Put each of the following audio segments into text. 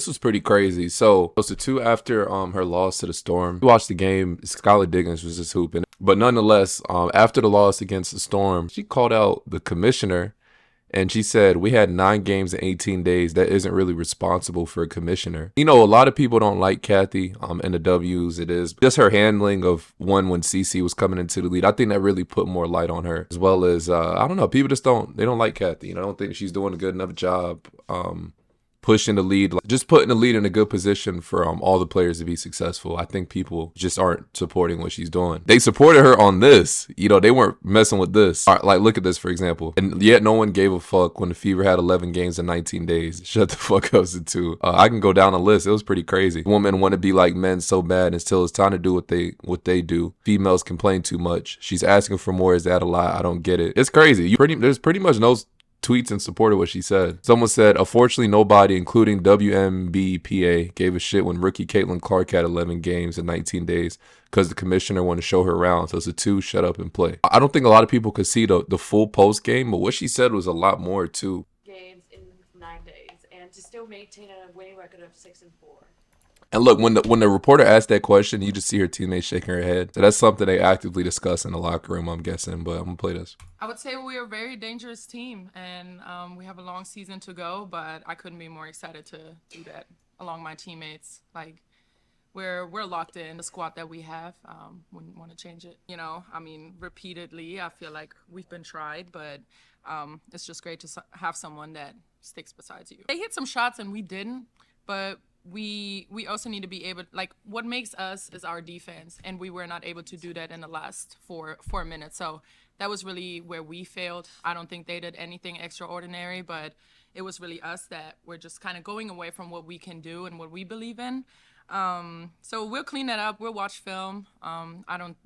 This was pretty crazy. So it was the two after her loss to the Storm. We watched the game. Skylar Diggins was just hooping. But nonetheless, after the loss against the Storm, she called out the commissioner. And she said, we had 9 games in 18 days. That isn't really responsible for a commissioner. You know, a lot of people don't like Cathy and the W's. It is just her handling of when CC was coming into the lead. I think that really put more light on her, as well as, I don't know, people just don't like Cathy. You know, I don't think she's doing a good enough job pushing the lead, like just putting the lead in a good position for all the players to be successful. I think people just aren't supporting what she's doing. They supported her on this. You know, they weren't messing with this. All right, like, look at this, for example. And yet no one gave a fuck when the Fever had 11 games in 19 days. Shut the fuck up, Satou. I can go down a list. It was pretty crazy. Women want to be like men so bad until it's time to do what they do. Females complain too much. She's asking for more. Is that a lie? I don't get it. It's crazy. There's pretty much no tweets in support of what she said. Someone said, unfortunately, nobody, including WNBA, gave a shit when rookie Caitlin Clark had 11 games in 19 days because the commissioner wanted to show her around. So it's a two, shut up and play. I don't think a lot of people could see the full post game, but what she said was a lot more too. Games in 9 days and to still maintain a winning record of 6-4. And look, when the reporter asked that question, you just see her teammates shaking her head. So that's something they actively discuss in the locker room, I'm guessing. But I'm going to play this. I would say we're a very dangerous team, and we have a long season to go, but I couldn't be more excited to do that along my teammates. Like, we're locked in the squad that we have. Wouldn't want to change it. You know, I mean, repeatedly, I feel like we've been tried, but it's just great to have someone that sticks beside you. They hit some shots and we didn't, but we also need to be able, like, what makes us is our defense, and we were not able to do that in the last four minutes. So that was really where we failed. I don't think they did anything extraordinary, but it was really us that we're just kind of going away from what we can do and what we believe in. So we'll clean that up. We'll watch film.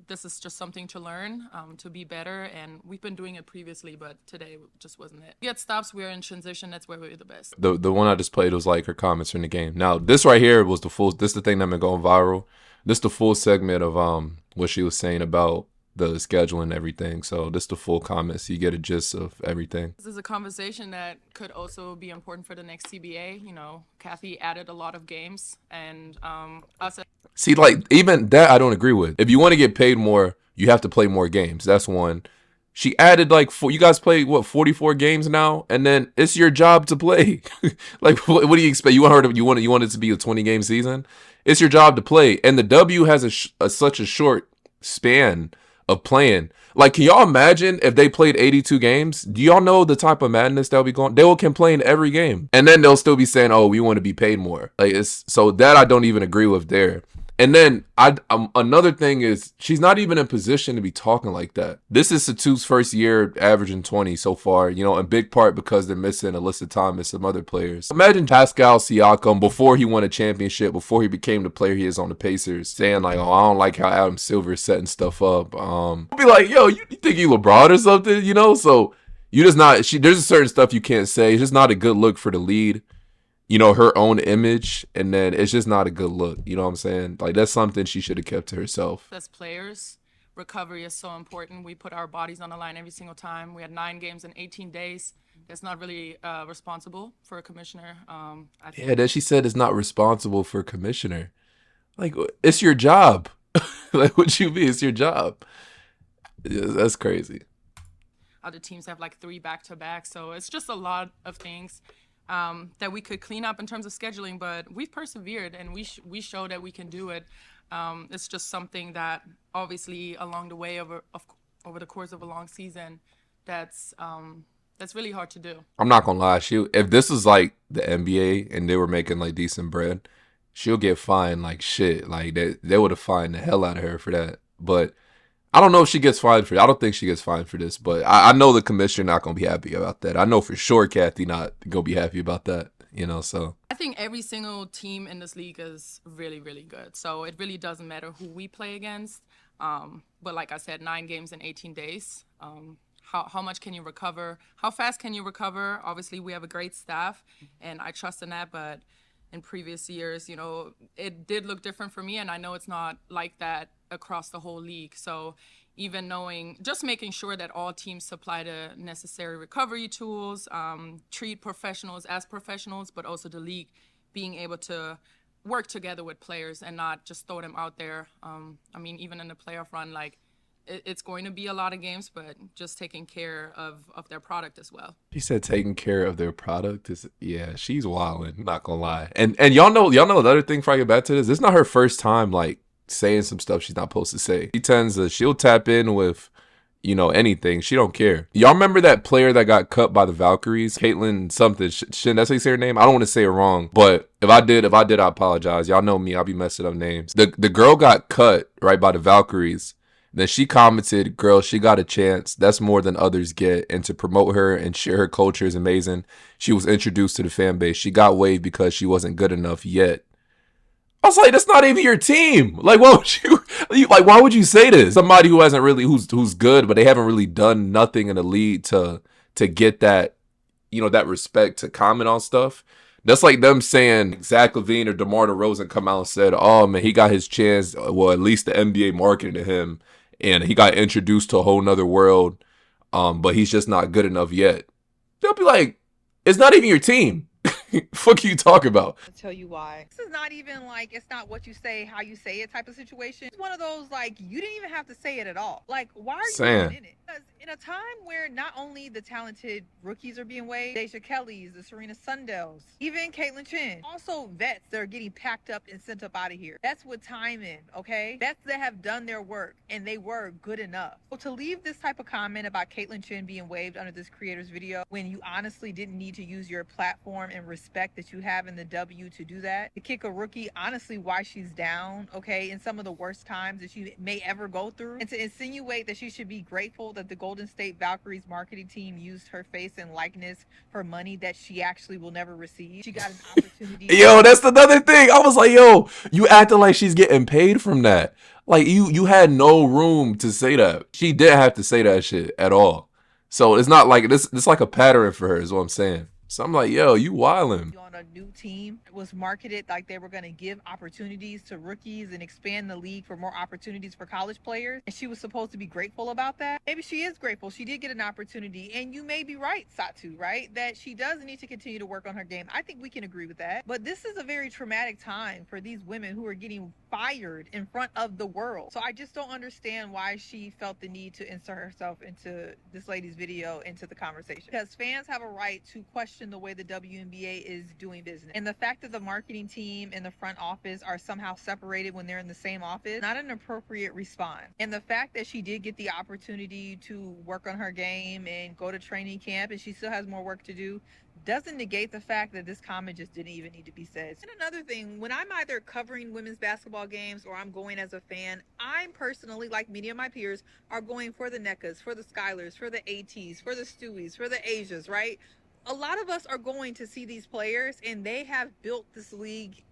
This is just something to learn, to be better. And we've been doing it previously, but today just wasn't it. We get stops. We're in transition. That's where we're the best. The one I just played was like her comments from the game. Now this right here was this is the thing that been going viral. This is the full segment of what she was saying about the schedule and everything. So this is the full comments. So you get a gist of everything. This is a conversation that could also be important for the next CBA. You know, Cathy added a lot of games, and us. See, like, even that I don't agree with. If you want to get paid more, you have to play more games. That's one. She added like you guys play 44 games now, and then it's your job to play. Like, what do you expect? You want it to be a 20-game season? It's your job to play, and the W has such a short span of playing. Like, can y'all imagine if they played 82 games? Do y'all know the type of madness that'll be going? They will complain every game, and then they'll still be saying, "Oh, we want to be paid more." Like, so that I don't even agree with there. And then another thing is she's not even in position to be talking like that. This is Satou's first year averaging 20 so far, you know, in big part because they're missing Alyssa Thomas, some other players. Imagine Pascal Siakam before he won a championship, before he became the player he is on the Pacers, saying like, "Oh, I don't like how Adam Silver is setting stuff up." I'll be like, "Yo, you think you LeBron or something?" You know, so you just not. There's a certain stuff you can't say. It's just not a good look for the lead. You know, her own image, and then it's just not a good look. You know what I'm saying? Like, that's something she should have kept to herself. As players, recovery is so important. We put our bodies on the line every single time. We had 9 games in 18 days. That's not really responsible for a commissioner. Yeah, that she said is not responsible for a commissioner. Like, it's your job. Like, what you mean? It's your job. Yeah, that's crazy. Other teams have like 3 back-to-back, so it's just a lot of things that we could clean up in terms of scheduling, but we've persevered and we show that we can do it. It's just something that obviously along the way over the course of a long season, that's really hard to do. I'm not gonna lie, if this was like the NBA and they were making like decent bread, she'll get fined like shit. Like they would have fined the hell out of her for that. But I don't know if she gets fined for that. I don't think she gets fined for this, but I know the commissioner not going to be happy about that. I know for sure Cathy not going to be happy about that, you know, so. I think every single team in this league is really, really good. So it really doesn't matter who we play against. But like I said, 9 games in 18 days. How much can you recover? How fast can you recover? Obviously, we have a great staff, and I trust in that, but in previous years, you know, it did look different for me, and I know it's not like that across the whole league. So even just making sure that all teams supply the necessary recovery tools, treat professionals as professionals, but also the league being able to work together with players and not just throw them out there. I mean, even in the playoff run, like it's going to be a lot of games, but just taking care of their product as well. She said taking care of their product is, yeah, she's wildin', not gonna lie. And y'all know the other thing before I get back to this is not her first time like saying some stuff she's not supposed to say. She'll tap in with, you know, anything. She don't care. Y'all remember that player that got cut by the Valkyries? Caitlin something. Shouldn't that's how you say her name? I don't want to say it wrong, but if I did, I apologize. Y'all know me. I'll be messing up names. The girl got cut, right, by the Valkyries. Then she commented, girl, she got a chance. That's more than others get. And to promote her and share her culture is amazing. She was introduced to the fan base. She got waived because she wasn't good enough yet. I was like, that's not even your team. Like, what would you like? Why would you say this? Somebody who hasn't really, who's good, but they haven't really done nothing in the league to get that, you know, that respect to comment on stuff. That's like them saying Zach LaVine or DeMar DeRozan come out and said, oh man, he got his chance. Well, at least the NBA marketed to him, and he got introduced to a whole nother world. But he's just not good enough yet. They'll be like, it's not even your team. Fuck you talk about? I'll tell you why. This is not even like, it's not what you say, how you say it type of situation. It's one of those like, you didn't even have to say it at all. Like, why are you even in it? Because in a time where not only the talented rookies are being waived, Deja Kellys, the Serena Sundells, even Caitlin Chen, also vets that are getting packed up and sent up out of here. That's what time in, okay? Vets that have done their work and they were good enough. So to leave this type of comment about Caitlin Chen being waived under this creator's video when you honestly didn't need to use your platform and respect that you have in the W to do that, to kick a rookie, honestly, why she's down, okay, in some of the worst times that she may ever go through, and to insinuate that she should be grateful that the Golden State Valkyries marketing team used her face and likeness for money that she actually will never receive. She got an opportunity. Yo, that's another thing. I was like, yo, you acting like she's getting paid from that. Like you had no room to say that. She didn't have to say that shit at all. So it's not like this. It's like a pattern for her, is what I'm saying. So I'm like, yo, you wildin'. On a new team, it was marketed like they were going to give opportunities to rookies and expand the league for more opportunities for college players. And she was supposed to be grateful about that. Maybe she is grateful. She did get an opportunity. And you may be right, Satou, right? That she does need to continue to work on her game. I think we can agree with that. But this is a very traumatic time for these women who are getting fired in front of the world. So I just don't understand why she felt the need to insert herself into this lady's video, into the conversation. Because fans have a right to question the way the WNBA is doing business. And the fact that the marketing team and the front office are somehow separated when they're in the same office, not an appropriate response. And the fact that she did get the opportunity to work on her game and go to training camp and she still has more work to do doesn't negate the fact that this comment just didn't even need to be said. And another thing, when I'm either covering women's basketball games or I'm going as a fan, I'm personally, like many of my peers, are going for the NECAs, for the Skylers, for the ATs, for the Stewies, for the Asias, right? A lot of us are going to see these players and they have built this league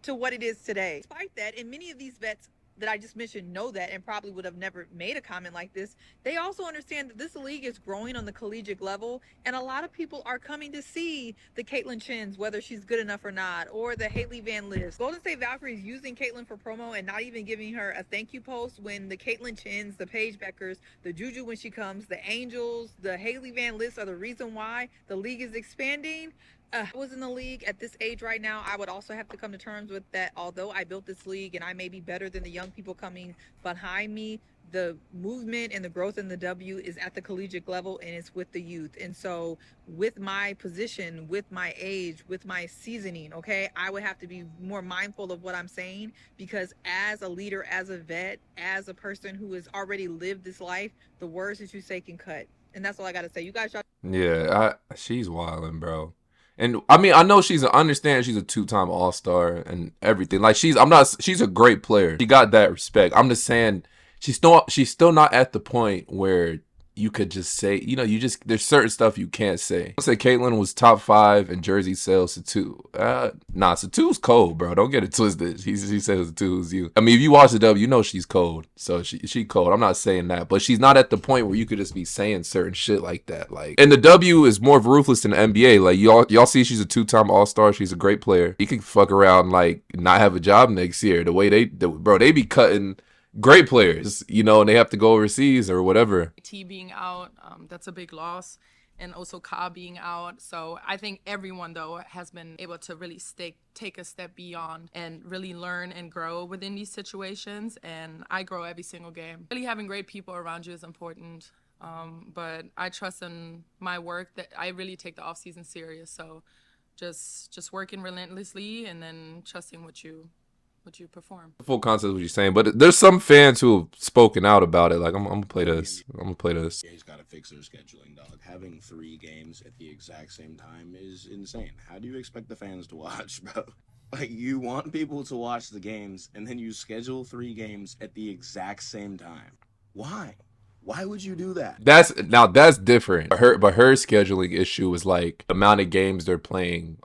to what it is today. Despite that, and many of these vets that I just mentioned know that and probably would have never made a comment like this, they also understand that this league is growing on the collegiate level, and a lot of people are coming to see the Caitlin Chens, whether she's good enough or not, or the Haley Van List. Golden State Valkyries using Caitlin for promo and not even giving her a thank you post when the Caitlin Chens, the Paige Beckers, the Juju when she comes, the Angels, the Haley Van List are the reason why the league is expanding. I was in the league at this age right now. I would also have to come to terms with that. Although I built this league and I may be better than the young people coming behind me, the movement and the growth in the W is at the collegiate level and it's with the youth. And so with my position, with my age, with my seasoning, okay, I would have to be more mindful of what I'm saying, because as a leader, as a vet, as a person who has already lived this life, the words that you say can cut. And that's all I got to say. You guys, yeah, she's wildin', bro. And I mean, I know understand she's a two-time All-Star and everything. Like she's a great player. She got that respect. I'm just saying she's still not at the point where you could just say, you know, there's certain stuff you can't say. I say Caitlin was top 5 in jersey sales. Satou. Satou's cold, bro. Don't get it twisted. He says Satou's you. I mean, if you watch the W, you know she's cold. So she cold. I'm not saying that, but she's not at the point where you could just be saying certain shit like that. Like, and the W is more ruthless than the NBA. Like y'all see she's a 2-time All-Star. She's a great player. He can fuck around like not have a job next year. The way they be cutting great players, you know, and they have to go overseas or whatever. T being out, that's a big loss. and also Ka being out. So I think everyone, though, has been able to really take a step beyond and really learn and grow within these situations. And I grow every single game. Really having great people around you is important. But I trust in my work that I really take the off season serious. So just working relentlessly and then trusting what you perform. Full concept of what you're saying, but there's some fans who have spoken out about it. Like, I'm gonna play this. I'm gonna play this. He's got to fix their scheduling, dog. Having 3 games at the exact same time is insane. How do you expect the fans to watch, bro? Like, you want people to watch the games, and then you schedule 3 games at the exact same time. Why? Why would you do that? That's different. Her scheduling issue is like the amount of games they're playing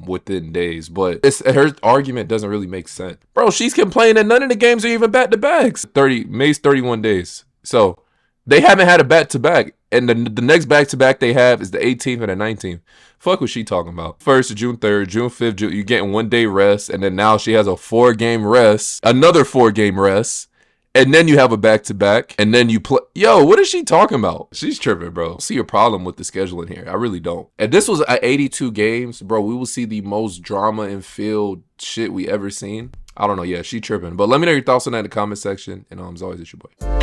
within days. But her argument doesn't really make sense. Bro, she's complaining that none of the games are even back to backs. May's 31 days. So they haven't had a back to back. And the next back to back they have is the 18th and the 19th. Fuck what she talking about. First, June 3rd, June 5th, you're getting 1 day rest, and then now she has a 4-game rest, another 4-game rest. And then you have a back-to-back, and then you play. Yo, what is she talking about? She's tripping, bro. I see a problem with the scheduling here. I really don't. If this was at 82 games, bro, we will see the most drama and field shit we ever seen. I don't know. Yeah, she tripping. But let me know your thoughts on that in the comment section. And as always, it's your boy.